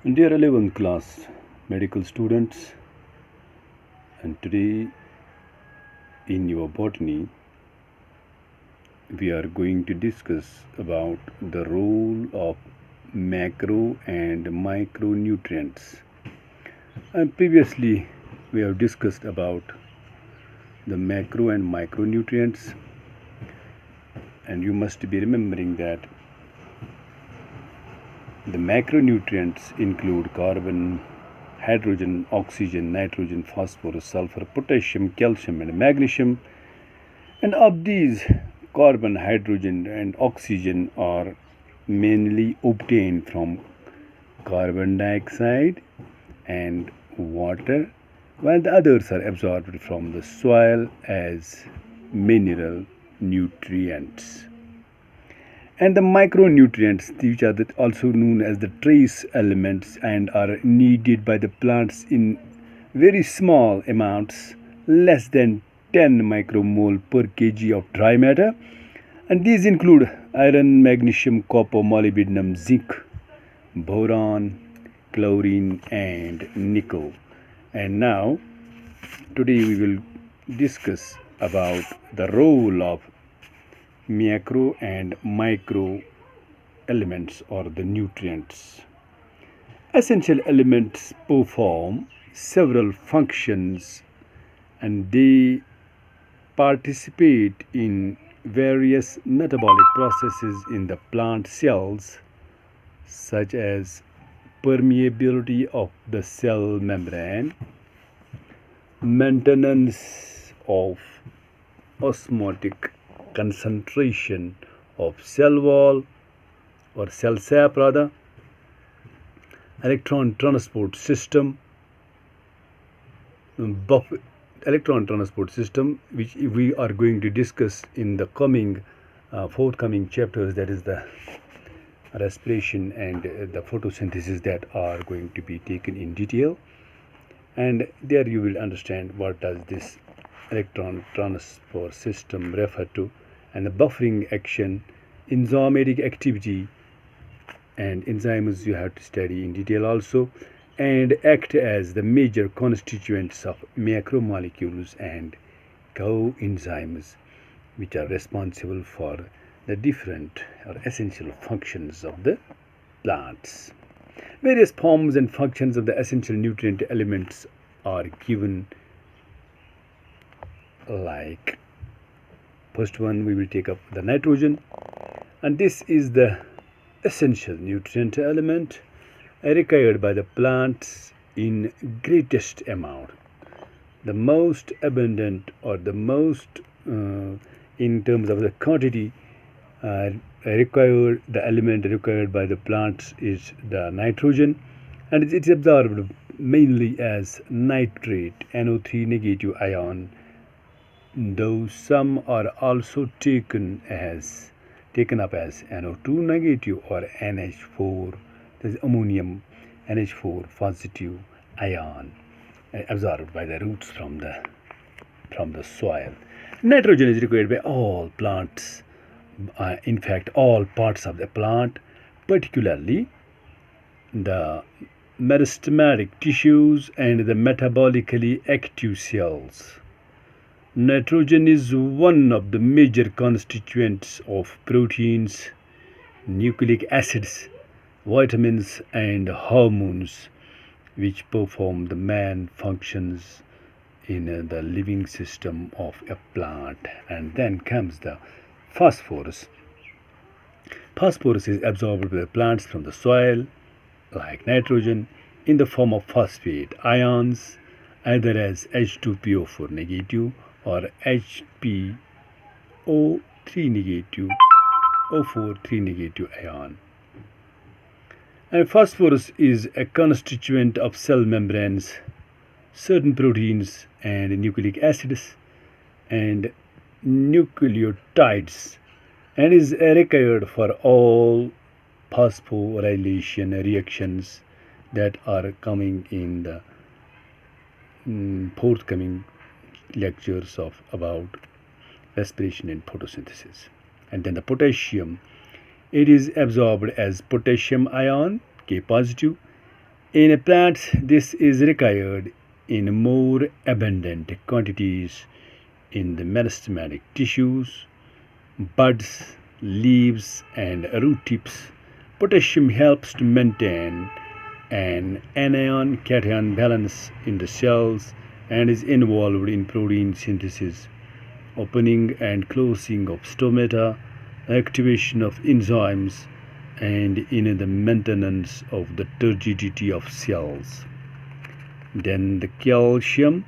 Dear 11th class medical students, and today in your botany we are going to discuss about the role of macro and micronutrients. And previously we have discussed about the macro and micronutrients, and you must be remembering that the macronutrients include carbon, hydrogen, oxygen, nitrogen, phosphorus, sulfur, potassium, calcium, and magnesium. And of these, carbon, hydrogen, and oxygen are mainly obtained from carbon dioxide and water, while the others are absorbed from the soil as mineral nutrients. And the micronutrients, which are also known as the trace elements and are needed by the plants in very small amounts, less than 10 micromole per kg of dry matter. And these include iron, magnesium, copper, molybdenum, zinc, boron, chlorine, and nickel. And now, today we will discuss about the role of macro and micro elements or the nutrients. Essential elements perform several functions and they participate in various metabolic processes in the plant cells, such as permeability of the cell membrane, maintenance of osmotic concentration of cell wall or cell sap rather, electron transport system, electron transport system, which we are going to discuss in the forthcoming chapters, that is the respiration and the photosynthesis, that are going to be taken in detail. And there you will understand what does this electron transport system refer to, and the buffering action, enzymatic activity, and enzymes you have to study in detail also, and act as the major constituents of macromolecules and coenzymes, which are responsible for the different or essential functions of the plants. Various forms and functions of the essential nutrient elements are given, like first one we will take up the nitrogen, and this is the essential nutrient element required by the plants in greatest amount. The most abundant or the most in terms of the quantity required, the element required by the plants is the nitrogen, and it's absorbed mainly as nitrate, NO3 negative ion, though some are also taken up as NO2 negative or NH4, that is ammonium NH4 positive ion, absorbed by the roots from the soil. Nitrogen is required by all plants, in fact all parts of the plant, particularly the meristematic tissues and the metabolically active cells. Nitrogen is one of the major constituents of proteins, nucleic acids, vitamins, and hormones, which perform the main functions in the living system of a plant. And then comes the phosphorus. Phosphorus is absorbed by the plants from the soil, like nitrogen, in the form of phosphate ions, either as H2PO4 negative or HPO3 negative, O4 3 negative ion. And phosphorus is a constituent of cell membranes, certain proteins and nucleic acids and nucleotides, and is required for all phosphorylation reactions that are coming in the forthcoming lectures of about respiration and photosynthesis. And then the potassium, it is absorbed as potassium ion, K positive, In plants, this is required in more abundant quantities in the meristematic tissues, buds, leaves, and root tips. Potassium helps to maintain an anion cation balance in the cells and is involved in protein synthesis, opening and closing of stomata, activation of enzymes, and in the maintenance of the turgidity of cells. Then the calcium.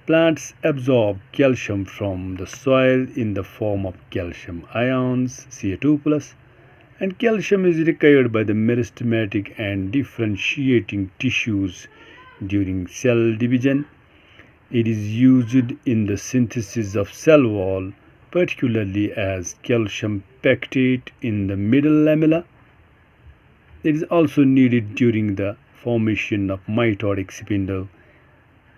Plants absorb calcium from the soil in the form of calcium ions, Ca2+, and calcium is required by the meristematic and differentiating tissues during cell division. It is used in the synthesis of cell wall, particularly as calcium pectate in the middle lamella. It is also needed during the formation of mitotic spindle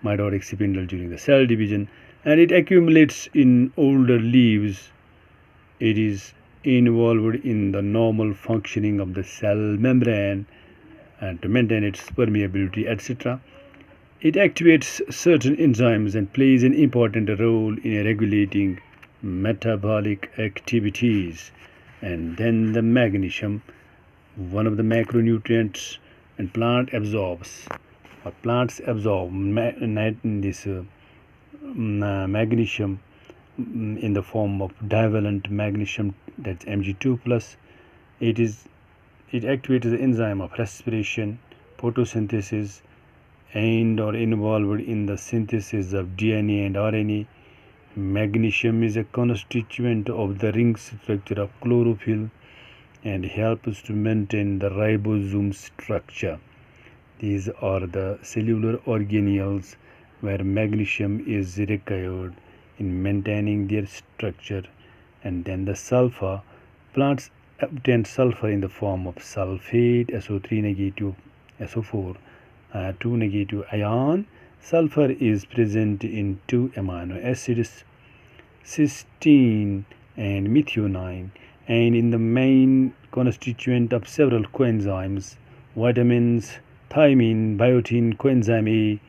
during the cell division, and it accumulates in older leaves. It is involved in the normal functioning of the cell membrane and to maintain its permeability, etc. It activates certain enzymes and plays an important role in regulating metabolic activities. And then the magnesium, one of the macronutrients, and plants absorb magnesium in the form of divalent magnesium, that's Mg2+. It activates the enzyme of respiration, photosynthesis, and or involved in the synthesis of DNA and RNA. Magnesium is a constituent of the ring structure of chlorophyll and helps to maintain the ribosome structure. These are the cellular organelles where magnesium is required in maintaining their structure. And then the sulfur. Plants obtain sulfur in the form of sulfate, SO3 negative, SO4 2 negative ion. Sulfur is present in two amino acids, cysteine and methionine, and in the main constituent of several coenzymes, vitamins, thiamine, biotin, coenzyme A,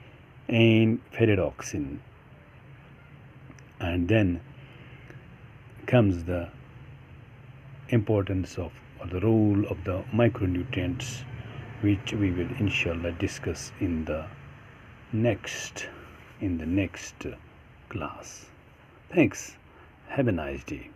and ferredoxin. And then comes the importance of or the role of the micronutrients, which we will inshallah discuss in the next class. Thanks. Have a nice day.